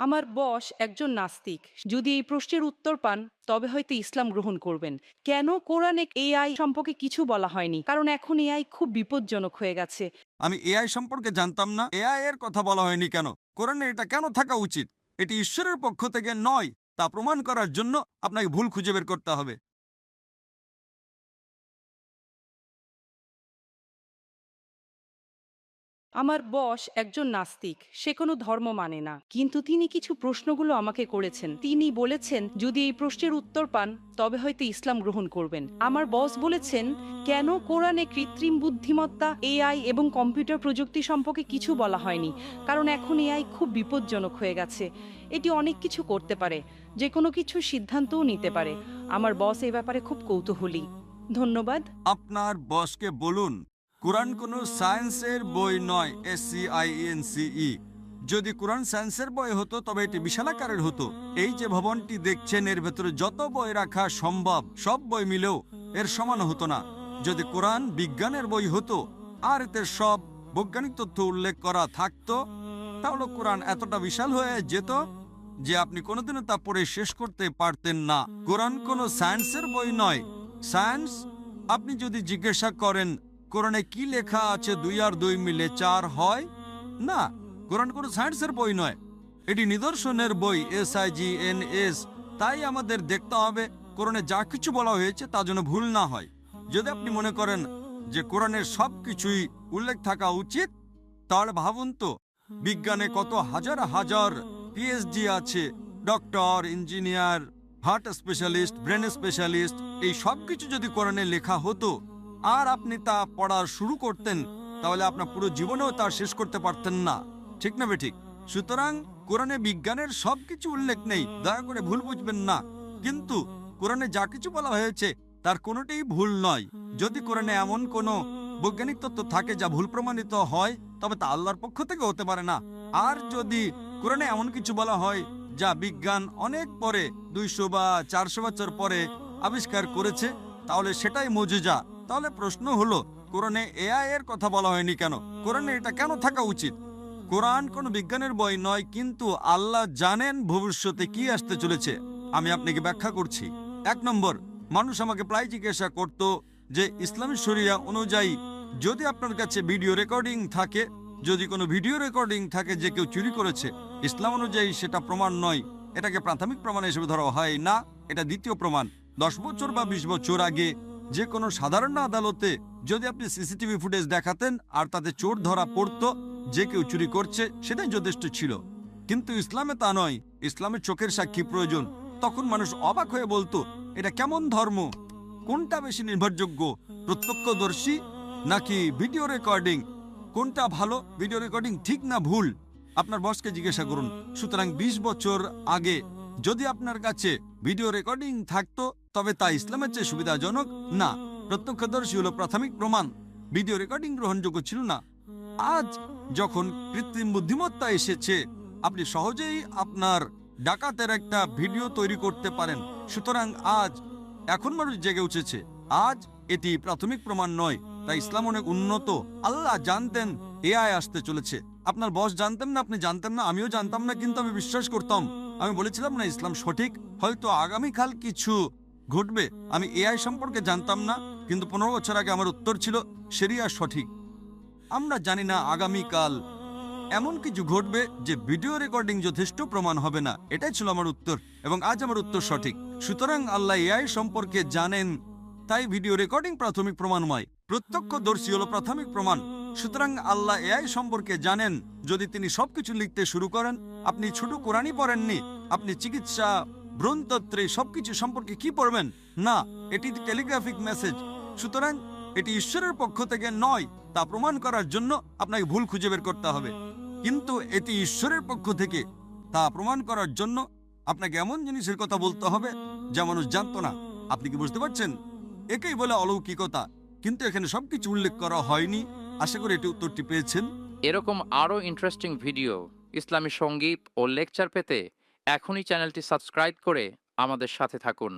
আমার বস একজন নাস্তিক। যদি এই প্রশ্নের উত্তর পান তবে হয়তো ইসলাম গ্রহণ করবেন। কেন কোরআনে এআই সম্পর্কে কিছু বলা হয়নি? কারণ এখন এআই খুব বিপজ্জনক হয়ে গেছে। আমি এআই সম্পর্কে জানতাম না। এআই এর কথা বলা হয়নি কেন? কোরআনে এটা কেন থাকা উচিত? এটি ঈশ্বরের পক্ষ থেকে নয়, তা প্রমাণ করার জন্য আপনাকে ভুল খুঁজে বের করতে হবে। আমার বস একজন নাস্তিক, সে কোনো ধর্ম মানে না, কিন্তু তিনি কিছু প্রশ্নগুলো আমাকে করেছেন। তিনি বলেছেন যদি এই প্রশ্নের উত্তর পান তবে হয়তো ইসলাম গ্রহণ করবেন। আমার বস বলেছেন কেন কোরআনে কৃত্রিম বুদ্ধিমত্তা, এআই এবং কম্পিউটার প্রযুক্তি সম্পর্কে কিছু বলা হয়নি? কারণ এখন এআই খুব বিপজ্জনক হয়ে গেছে। এটি অনেক কিছু করতে পারে, যে কোনো কিছু সিদ্ধান্তও নিতে পারে। আমার বস এই ব্যাপারে খুব কৌতূহলী। ধন্যবাদ। আপনার বসকে বলুন কোরআন কোনো সায়েন্সের বই নয়। SCIENCE। যদি কোরআন সায়েন্সের বই হতো তবে এটি বিশাল আকারের হতো। এই যে ভবনটি দেখছেন এর ভেতরে যত বই রাখা সম্ভব সব বই মিলেও এর সমান হতো না। যদি কোরআন বিজ্ঞানের বই হতো আর এতে সব বৈজ্ঞানিক তথ্য উল্লেখ করা থাকতো, তাহলে কোরআন এতটা বিশাল হয়ে যেত যে আপনি কোনোদিনও তা পড়ে শেষ করতে পারতেন না। কোরআন কোনো সায়েন্সের বই নয়। সায়েন্স, আপনি যদি জিজ্ঞাসা করেন কোরআনে কি লেখা আছে 2 আর 2 মিলে 4 হয়, না, কোরআন কোনো সায়েন্সের বই নয়। এটি নিদর্শনের বই। SIGNS। তাই আমাদের দেখতে হবে কোরআনে যা কিছু বলা হয়েছে তা যেন ভুল না হয়। যদি আপনি মনে করেন যে কোরআনের সব কিছুই উল্লেখ থাকা উচিত, তাহলে ভাবুন তো বিজ্ঞানে কত হাজার হাজার PhD আছে, doctor, engineer, heart specialist, brain specialist. এই সব কিছু যদি কোরআনে লেখা হতো আর আপনি তা পড়া শুরু করতেন, তাহলে আপনার পুরো জীবনেও তা শেষ করতে পারতেন না। ঠিক না বেঠিক? সুতরাং কোরআনে বিজ্ঞানের সবকিছু উল্লেখ নেই, দয়া করে ভুল বুঝবেন না। কিন্তু কোরআনে যা কিছু বলা হয়েছে তার কোনোটাই ভুল নয়। যদি কোরআনে এমন কোনো বৈজ্ঞানিক তত্ত্ব থাকে যা ভুল প্রমাণিত হয়, তবে তা আল্লাহর পক্ষ থেকে হতে পারে না। আর যদি কোরআনে এমন কিছু বলা হয় যা বিজ্ঞান অনেক পরে, 200 বা 400 বছর পরে আবিষ্কার করেছে, তাহলে সেটাই মুজিজা। তাহলে প্রশ্ন হলো কোরআনে এআই এর কথা বলা হয়নি কেন? কোরআনে এটা কেন থাকা উচিত? কোরআন কোনো বিজ্ঞানের বই নয়, কিন্তু আল্লাহ জানেন ভবিষ্যতে কি আসতে চলেছে। আমি আপনাকে ব্যাখ্যা করছি। 1 নম্বর, মানুষ আমাকে প্রায় জিজ্ঞাসা করত যে ইসলামী শরিয়া অনুযায়ী যদি আপনার কাছে ভিডিও রেকর্ডিং থাকে, যদি কোনো ভিডিও রেকর্ডিং থাকে যে কেউ চুরি করেছে, ইসলাম অনুযায়ী সেটা প্রমাণ নয়। এটাকে প্রাথমিক প্রমাণ হিসেবে ধরা হয় না, এটা দ্বিতীয় প্রমাণ। 10 বছর বা 20 বছর আগে যে কোনো সাধারণ আদালতে যদি আপনি সিসিটিভি ফুটেজ দেখাতেন আর তাতে চোর ধরা পড়তো, যে কেউ চুরি করছে, সেটাই যথেষ্ট ছিল। কিন্তু ইসলামে তা নয়। ইসলামে চোখের সাক্ষী প্রয়োজন। তখন মানুষ অবাক হয়ে বলতো এটা কেমন ধর্ম? কোনটা বেশি নির্ভরযোগ্য, প্রত্যক্ষদর্শী নাকি ভিডিও রেকর্ডিং? কোনটা ভালো, ভিডিও রেকর্ডিং ঠিক না ভুল? আপনার বসকে জিজ্ঞাসা করুন। সুতরাং 20 বছর আগে যদি আপনার কাছে ভিডিও রেকর্ডিং থাকতো, তবে তা ইসলামের চেয়ে সুবিধাজনক না। প্রত্যক্ষদর্শী হলো প্রাথমিক প্রমাণ, ভিডিও রেকর্ডিং গ্রহণযোগ্য ছিল না। আজ যখন কৃত্রিম বুদ্ধিমত্তা এসেছে, আপনি সহজেই আপনার ডাকাতের একটা ভিডিও তৈরি করতে পারেন। সুতরাং আজ এখন মানুষ জেগে উঠেছে। আজ এটি প্রাথমিক প্রমাণ নয়। তাই ইসলাম অনেক উন্নত। আল্লাহ জানতেন এআই আসতে চলেছে। আপনার বস জানতেন না, আপনি জানতেন না, আমিও জানতাম না, কিন্তু আমি বিশ্বাস করতাম। আমি বলেছিলাম না ইসলাম সঠিক, হয়তো আগামীকাল কিছু ঘটবে। আমি এআই সম্পর্কে জানতাম না, কিন্তু 15 বছর আগে আমার উত্তর ছিল শরিয়া সঠিক। আমরা জানি না আগামীকাল এমন কিছু ঘটবে যে ভিডিও রেকর্ডিং যথেষ্ট প্রমাণ হবে না। এটাই ছিল আমার উত্তর, এবং আজ আমার উত্তর সঠিক। সুতরাং আল্লাহ এআই সম্পর্কে জানেন, তাই ভিডিও রেকর্ডিং প্রাথমিক প্রমাণময়। প্রত্যক্ষদর্শী হলো প্রাথমিক প্রমাণ। সুতরাং আল্লাহ এআই সম্পর্কে জানেন। যদি তিনি সবকিছু লিখতে শুরু করেন, আপনি ছোট কোরআনই পড়েননি, আপনি চিকিৎসা, ভ্রূণতত্ত্বে সবকিছু সম্পর্কে কি পড়বেন? না, এটি টেলিগ্রাফিক মেসেজ। সুতরাং এটি ঈশ্বরের পক্ষ থেকে নয়, তা প্রমাণ করার জন্য আপনাকে ভুল খুঁজে বের করতে হবে। কিন্তু এটি ঈশ্বরের পক্ষ থেকে, তা প্রমাণ করার জন্য আপনাকে এমন জিনিসের কথা বলতে হবে যা মানুষ জানতো না। আপনি কি বুঝতে পারছেন? একেই বলে অলৌকিকতা। কিন্তু এখানে সবকিছু উল্লেখ করা হয়নি। আশা করি এটি উত্তরটি পেয়েছেন। এরকম আরও ইন্টারেস্টিং ভিডিও, ইসলামী সঙ্গীত ও লেকচার পেতে এখনই চ্যানেলটি সাবস্ক্রাইব করে আমাদের সাথে থাকুন।